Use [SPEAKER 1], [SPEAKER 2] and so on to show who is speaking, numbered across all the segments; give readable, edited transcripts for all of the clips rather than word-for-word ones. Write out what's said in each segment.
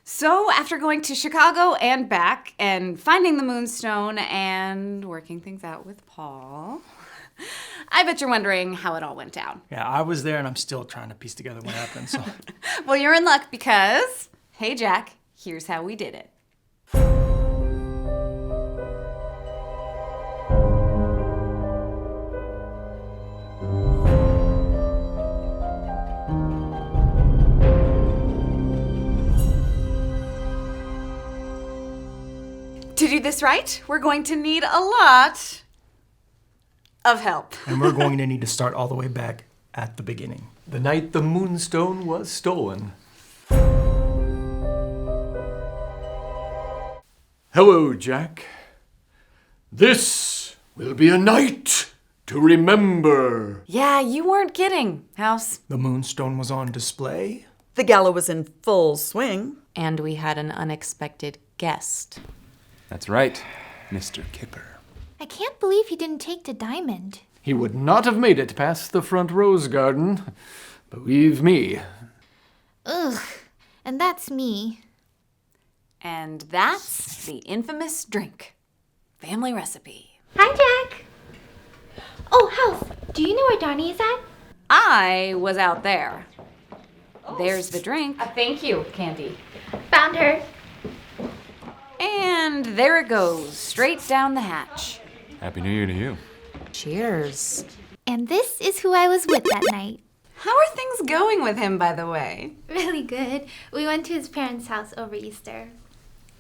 [SPEAKER 1] So after going to Chicago and back and finding the Moonstone and working things out with Paul, I bet you're wondering how it all went down.
[SPEAKER 2] Yeah, I was there and I'm still trying to piece together what happened, so.
[SPEAKER 1] Well, you're in luck because, hey Jack, here's how we did it. To do this right, we're going to need a lot of help.
[SPEAKER 2] And we're going to need to start all the way back at the beginning.
[SPEAKER 3] The night the Moonstone was stolen. Hello, Jack. This will be a night to remember.
[SPEAKER 1] Yeah, you weren't kidding, House.
[SPEAKER 2] The Moonstone was on display.
[SPEAKER 4] The gala was in full swing.
[SPEAKER 1] And we had an unexpected guest.
[SPEAKER 5] That's right, Mr. Kipper.
[SPEAKER 6] I can't believe he didn't take the diamond.
[SPEAKER 3] He would not have made it past the front rose garden. Believe me.
[SPEAKER 6] Ugh, and that's me.
[SPEAKER 1] And that's the infamous drink. Family recipe.
[SPEAKER 6] Hi, Jack. Oh, House, do you know where Donni is at?
[SPEAKER 1] I was out there. There's the drink. Thank you, Candi.
[SPEAKER 6] Found her.
[SPEAKER 1] And there it goes, straight down the hatch.
[SPEAKER 5] Happy New Year to you.
[SPEAKER 1] Cheers.
[SPEAKER 6] And this is who I was with that night.
[SPEAKER 1] How are things going with him, by the way?
[SPEAKER 6] Really good. We went to his parents' house over Easter.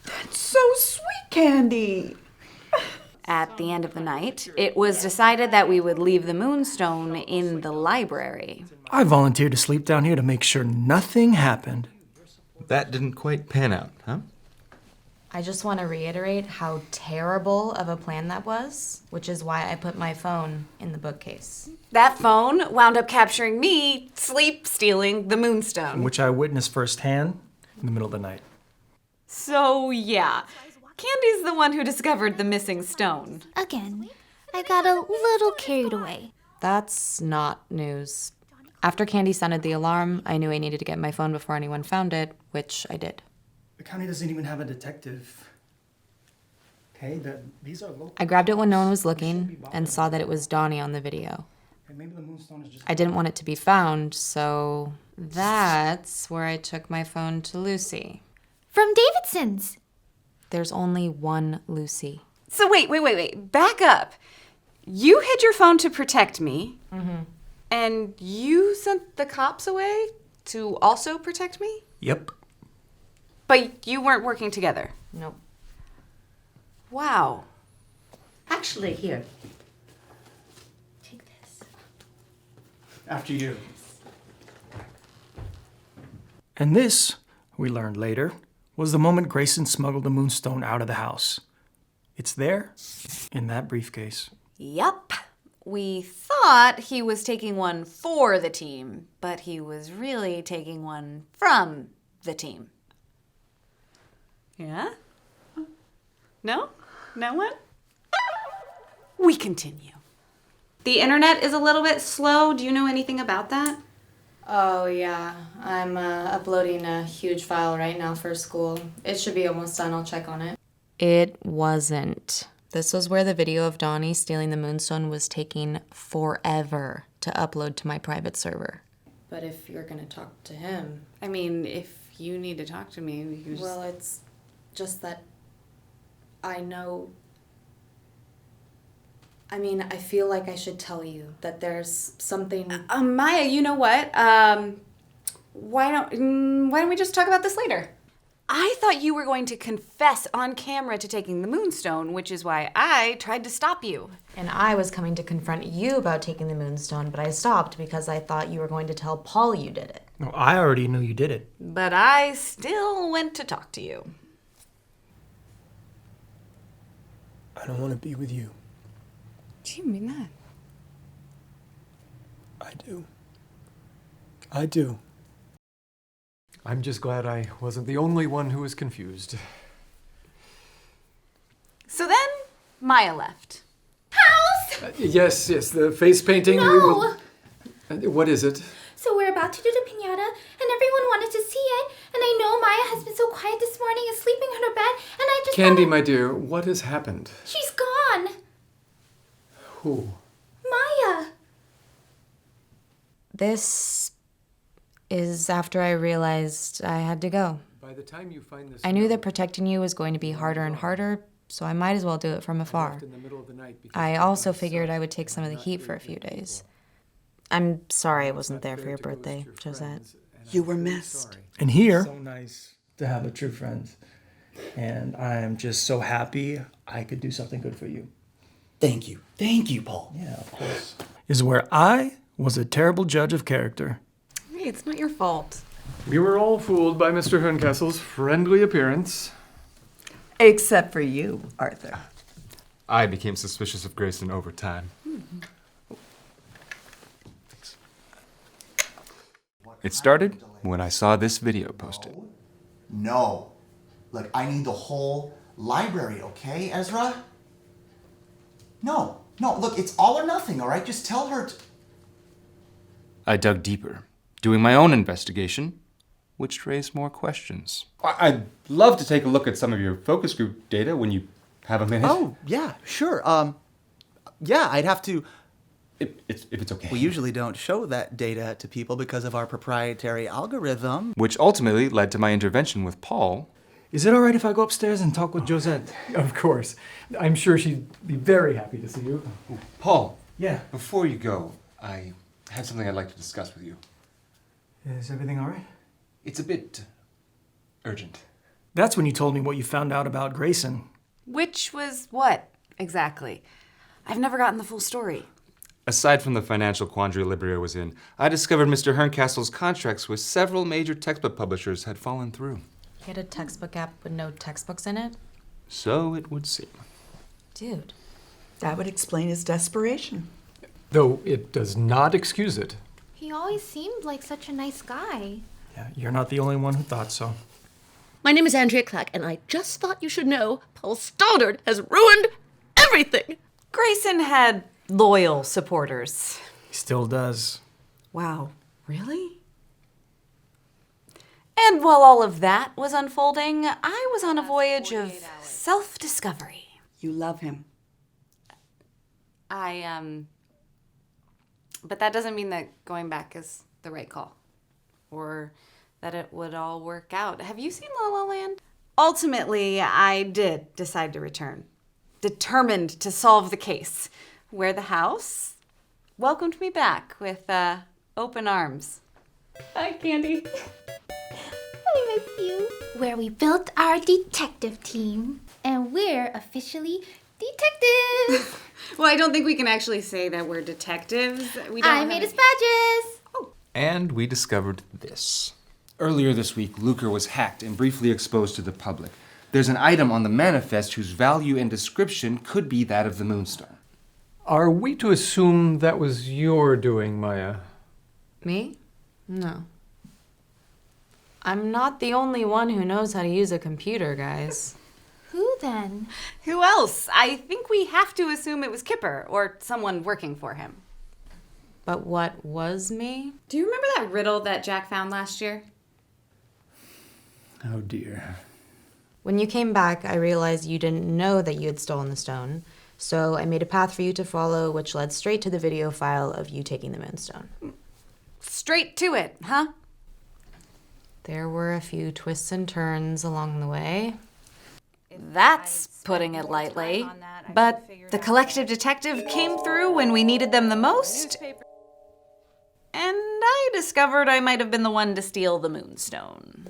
[SPEAKER 4] That's so sweet, Candi.
[SPEAKER 1] At the end of the night, it was decided that we would leave the Moonstone in the library.
[SPEAKER 2] I volunteered to sleep down here to make sure nothing happened.
[SPEAKER 5] That didn't quite pan out, huh?
[SPEAKER 7] I just want to reiterate how terrible of a plan that was, which is why I put my phone in the bookcase.
[SPEAKER 1] That phone wound up capturing me stealing the Moonstone.
[SPEAKER 2] Which I witnessed firsthand in the middle of the night.
[SPEAKER 1] So, yeah. Candi's the one who discovered the missing stone.
[SPEAKER 6] Again, I got a little carried away.
[SPEAKER 7] That's not news. After Candi sounded the alarm, I knew I needed to get my phone before anyone found it, which I did.
[SPEAKER 2] The county doesn't even have a detective. Okay, these are local.
[SPEAKER 7] I grabbed it when no one was looking and saw that it was Donni on the video.
[SPEAKER 2] Okay, maybe the Moonstone is just...
[SPEAKER 7] I didn't want it to be found, so that's where I took my phone to Lucy.
[SPEAKER 6] From Davidson's.
[SPEAKER 7] There's only one Lucy.
[SPEAKER 1] So wait. Back up. You hid your phone to protect me.
[SPEAKER 7] Mm-hmm.
[SPEAKER 1] And you sent the cops away to also protect me?
[SPEAKER 2] Yep.
[SPEAKER 1] But you weren't working together?
[SPEAKER 7] Nope.
[SPEAKER 1] Wow.
[SPEAKER 8] Actually, here. Take this.
[SPEAKER 2] After you. And this, we learned later, was the moment Greyson smuggled the Moonstone out of the house. It's there, in that briefcase.
[SPEAKER 1] Yup. We thought he was taking one for the team, but he was really taking one from the team. Yeah? No? No one? We continue. The internet is a little bit slow. Do you know anything about that?
[SPEAKER 7] Oh, yeah. I'm uploading a huge file right now for school. It should be almost done. I'll check on it. It wasn't. This was where the video of Donni stealing the Moonstone was taking forever to upload to my private server. But if you're gonna talk to him...
[SPEAKER 1] I mean, if you need to talk to me, you just...
[SPEAKER 7] Well, it's just that I know... I mean, I feel like I should tell you that there's something...
[SPEAKER 1] Maya, you know what? Why don't we just talk about this later? I thought you were going to confess on camera to taking the Moonstone, which is why I tried to stop you.
[SPEAKER 7] And I was coming to confront you about taking the Moonstone, but I stopped because I thought you were going to tell Paul you did it.
[SPEAKER 2] No, I already knew you did it.
[SPEAKER 1] But I still went to talk to you.
[SPEAKER 9] I don't want to be with you.
[SPEAKER 1] Do you mean that?
[SPEAKER 9] I do. I do.
[SPEAKER 3] I'm just glad I wasn't the only one who was confused.
[SPEAKER 1] So then, Maya left.
[SPEAKER 6] House!
[SPEAKER 3] Yes, the face painting.
[SPEAKER 6] No!
[SPEAKER 3] What is it?
[SPEAKER 6] So we're about to do the piñata, and everyone wanted to see it. And I know Maya has been so quiet this morning and sleeping on her bed, and I just
[SPEAKER 3] Candi,
[SPEAKER 6] thought,
[SPEAKER 3] my dear, what has happened?
[SPEAKER 6] she's gone.
[SPEAKER 3] Who?
[SPEAKER 6] Maya.
[SPEAKER 7] This is after I realized I had to go.
[SPEAKER 3] By the time you find this
[SPEAKER 7] I knew that protecting you was going to be harder and harder, so I might as well do it from afar.
[SPEAKER 3] in the middle of the night because
[SPEAKER 7] I also figured I would take some of the heat for a few days. I'm sorry I wasn't there for your birthday, Josette.
[SPEAKER 4] You were missed.
[SPEAKER 2] And here, so nice to have a true friend. And I'm just so happy I could do something good for you.
[SPEAKER 10] Thank you. Thank you, Paul.
[SPEAKER 2] Yeah, of course. Is where I was a terrible judge of character.
[SPEAKER 1] Hey, it's not your fault.
[SPEAKER 3] we were all fooled by Mr. Herncastle's friendly appearance.
[SPEAKER 4] Except for you, Arthur.
[SPEAKER 5] I became suspicious of Greyson over time. It started when I saw this video posted.
[SPEAKER 10] No. Look, I need the whole library, okay, Ezra? No, look, it's all or nothing, all right? Just tell her to...
[SPEAKER 5] I dug deeper, doing my own investigation, which raised more questions.
[SPEAKER 11] I'd love to take a look at some of your focus group data when you have a minute.
[SPEAKER 10] Oh, yeah, sure. Yeah, I'd have to...
[SPEAKER 11] If it's okay.
[SPEAKER 10] We usually don't show that data to people because of our proprietary algorithm.
[SPEAKER 5] Which ultimately led to my intervention with Paul.
[SPEAKER 2] Is it all right if I go upstairs and talk with Josette?
[SPEAKER 3] Of course. I'm sure she'd be very happy to see you.
[SPEAKER 11] Paul,
[SPEAKER 2] Yeah.
[SPEAKER 11] before you go, I have something I'd like to discuss with you.
[SPEAKER 2] Is everything all right?
[SPEAKER 11] It's a bit urgent.
[SPEAKER 2] That's when you told me what you found out about Greyson.
[SPEAKER 1] Which was what, exactly? I've never gotten the full story.
[SPEAKER 5] Aside from the financial quandary Libria was in, I discovered Mr. Herncastle's contracts with several major textbook publishers had fallen through.
[SPEAKER 7] He had a textbook app with no textbooks in it?
[SPEAKER 5] So it would seem.
[SPEAKER 7] Dude.
[SPEAKER 4] That would explain his desperation.
[SPEAKER 3] Though it does not excuse it.
[SPEAKER 6] He always seemed like such a nice guy.
[SPEAKER 2] Yeah, you're not the only one who thought so.
[SPEAKER 8] My name is Andrea Clack, and I just thought you should know Paul Stoddard has ruined everything.
[SPEAKER 1] Greyson had loyal supporters.
[SPEAKER 2] He still does.
[SPEAKER 4] Wow, really?
[SPEAKER 1] And while all of that was unfolding, I was on a voyage of self-discovery.
[SPEAKER 4] You love him.
[SPEAKER 1] But that doesn't mean that going back is the right call. Or that it would all work out. Have you seen La La Land? Ultimately, I did decide to return. Determined to solve the case. Where the house welcomed me back with open arms. Hi, Candi.
[SPEAKER 6] I miss you. Where we built our detective team. And we're officially detectives.
[SPEAKER 1] Well, I don't think we can actually say that we're detectives. We don't
[SPEAKER 6] I made us badges.
[SPEAKER 5] And we discovered this.
[SPEAKER 11] Earlier this week, Lucre was hacked and briefly exposed to the public. There's an item on the manifest whose value and description could be that of the Moonstone.
[SPEAKER 3] Are we to assume that was your doing, Maya?
[SPEAKER 7] Me? No. I'm not the only one who knows how to use a computer, guys.
[SPEAKER 6] Who then?
[SPEAKER 1] Who else? I think we have to assume it was Kipper or someone working for him.
[SPEAKER 7] But what was me?
[SPEAKER 1] Do you remember that riddle that Jack found last year?
[SPEAKER 11] Oh dear.
[SPEAKER 7] When you came back, I realized you didn't know that you had stolen the stone, so I made a path for you to follow, which led straight to the video file of you taking the Moonstone.
[SPEAKER 1] Straight to it, huh?
[SPEAKER 7] There were a few twists and turns along the way.
[SPEAKER 1] That's putting it lightly. But the collective detective came through when we needed them the most. And I discovered I might have been the one to steal the Moonstone.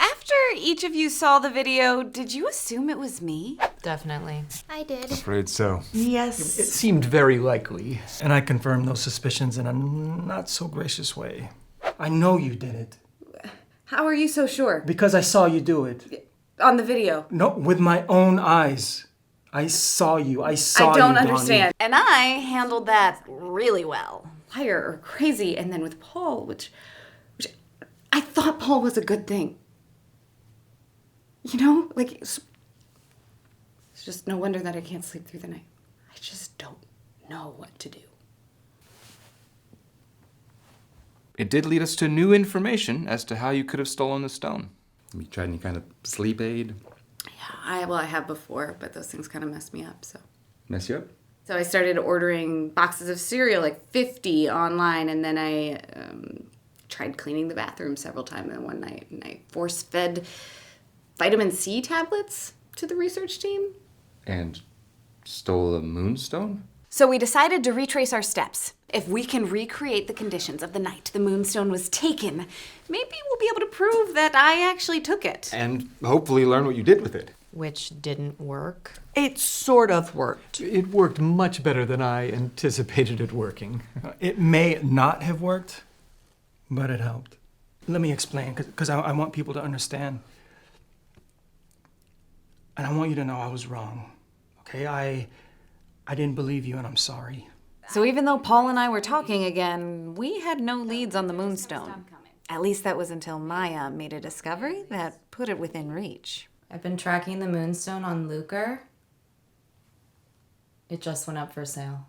[SPEAKER 1] After each of you saw the video, did you assume it was me?
[SPEAKER 7] Definitely.
[SPEAKER 6] I did.
[SPEAKER 5] Afraid so.
[SPEAKER 4] Yes.
[SPEAKER 3] It seemed very likely.
[SPEAKER 2] And I confirmed those suspicions in a not so gracious way. I know you did it.
[SPEAKER 1] How are you so sure?
[SPEAKER 2] Because I saw you do it.
[SPEAKER 1] On the video.
[SPEAKER 2] No, with my own eyes. I saw you. I saw you,
[SPEAKER 1] I don't
[SPEAKER 2] Donni.
[SPEAKER 1] understand. And I handled that really well. Liar or crazy. And then with Paul, which I thought Paul was a good thing. You know, like, it's just no wonder that I can't sleep through the night. I just don't know what to do.
[SPEAKER 5] it did lead us to new information as to how you could have stolen the stone. You tried any kind of sleep aid?
[SPEAKER 1] Yeah, I have before, but those things kind of messed me up, so.
[SPEAKER 5] Mess you up?
[SPEAKER 1] So I started ordering boxes of cereal, like 50 online, and then I tried cleaning the bathroom several times one night, and I force-fed vitamin C tablets to the research team.
[SPEAKER 5] And stole a moonstone?
[SPEAKER 1] So we decided to retrace our steps. If we can recreate the conditions of the night the moonstone was taken, maybe we'll be able to prove that I actually took it.
[SPEAKER 5] And hopefully learn what you did with it.
[SPEAKER 7] Which didn't work.
[SPEAKER 4] It sort of worked.
[SPEAKER 3] It worked much better than I anticipated it working.
[SPEAKER 2] It may not have worked, but it helped. Let me explain, because I want people to understand. And I want you to know I was wrong, okay? I didn't believe you, and I'm sorry.
[SPEAKER 1] So even though Paul and I were talking again, we had no leads on the moonstone. At least that was until Maya made a discovery that put it within reach.
[SPEAKER 7] I've been tracking the moonstone on Lucre. It just went up for sale.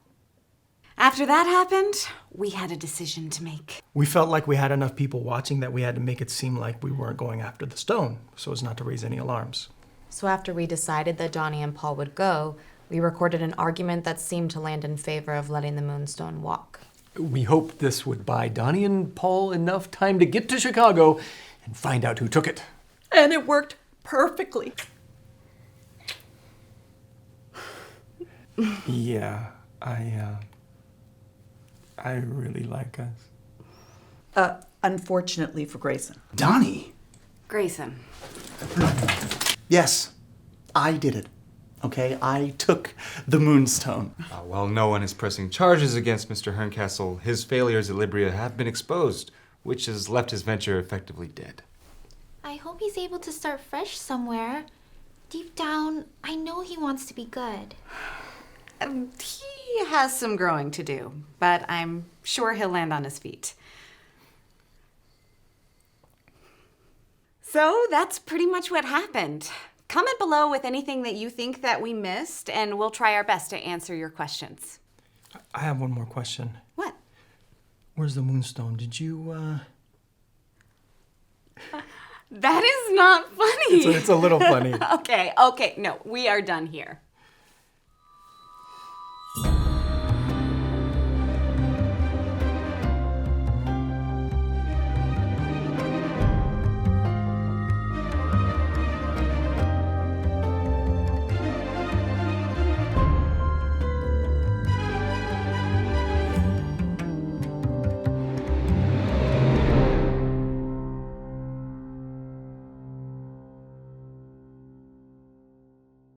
[SPEAKER 1] After that happened, we had a decision to make.
[SPEAKER 2] We felt like we had enough people watching that we had to make it seem like we weren't going after the stone, so as not to raise any alarms.
[SPEAKER 7] So after we decided that Donni and Paul would go, we recorded an argument that seemed to land in favor of letting the moonstone walk.
[SPEAKER 3] We hoped this would buy Donni and Paul enough time to get to Chicago and find out who took it.
[SPEAKER 4] And it worked perfectly.
[SPEAKER 2] Yeah, I really like us.
[SPEAKER 4] Unfortunately for Greyson.
[SPEAKER 10] Donni?
[SPEAKER 1] Greyson.
[SPEAKER 10] Yes, I did it. Okay, I took the moonstone.
[SPEAKER 5] While no one is pressing charges against Mr. Herncastle, his failures at Libria have been exposed, which has left his venture effectively dead.
[SPEAKER 6] I hope he's able to start fresh somewhere. Deep down, I know he wants to be good.
[SPEAKER 1] He has some growing to do, but I'm sure he'll land on his feet. So that's pretty much what happened. Comment below with anything that you think that we missed, and we'll try our best to answer your questions.
[SPEAKER 2] I have one more question.
[SPEAKER 1] What?
[SPEAKER 2] Where's the moonstone? Did you,
[SPEAKER 1] That is not funny.
[SPEAKER 2] It's a little funny.
[SPEAKER 1] Okay, no, we are done here.